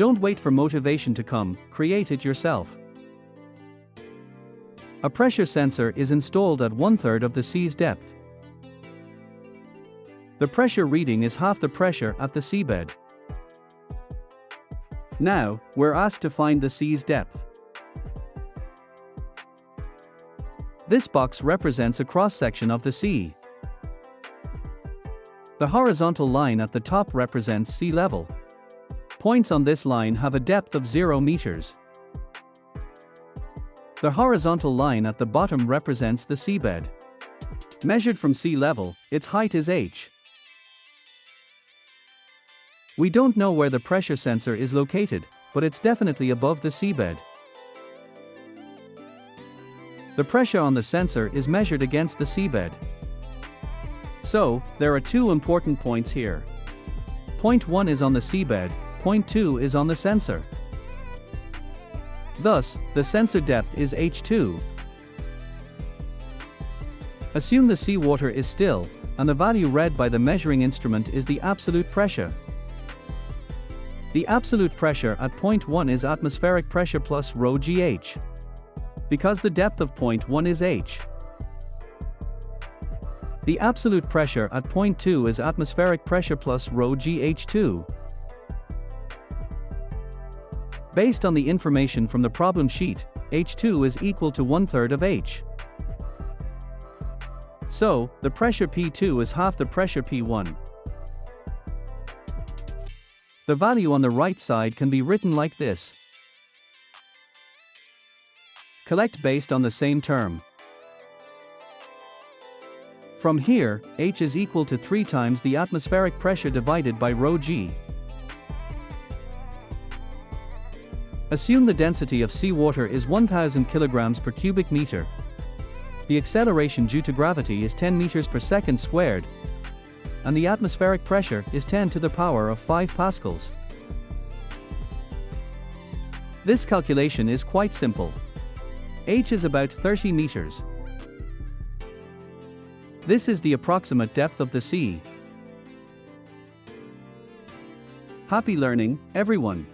Don't wait for motivation to come, create it yourself. A pressure sensor is installed at 1/3 of the sea's depth. The pressure reading is half the pressure at the seabed. Now, we're asked to find the sea's depth. This box represents a cross-section of the sea. The horizontal line at the top represents sea level. Points on this line have a depth of 0 meters. The horizontal line at the bottom represents the seabed. Measured from sea level, its height is h. We don't know where the pressure sensor is located, but it's definitely above the seabed. The pressure on the sensor is measured against the seabed. So, there are two important points here. Point 1 is on the seabed, point 2 is on the sensor. Thus, the sensor depth is h2. Assume the seawater is still, and the value read by the measuring instrument is the absolute pressure. The absolute pressure at point 1 is atmospheric pressure plus rho gh. Because the depth of point 1 is h. The absolute pressure at point 2 is atmospheric pressure plus rho gh2. Based on the information from the problem sheet, h2 is equal to 1/3 of h. So, the pressure P2 is half the pressure P1. The value on the right side can be written like this. Collect based on the same term. From here, h is equal to 3 times the atmospheric pressure divided by rho g. Assume the density of seawater is 1000 kilograms per cubic meter. The acceleration due to gravity is 10 meters per second squared, and the atmospheric pressure is 10 to the power of 5 pascals. This calculation is quite simple. H is about 30 meters. This is the approximate depth of the sea. Happy learning, everyone!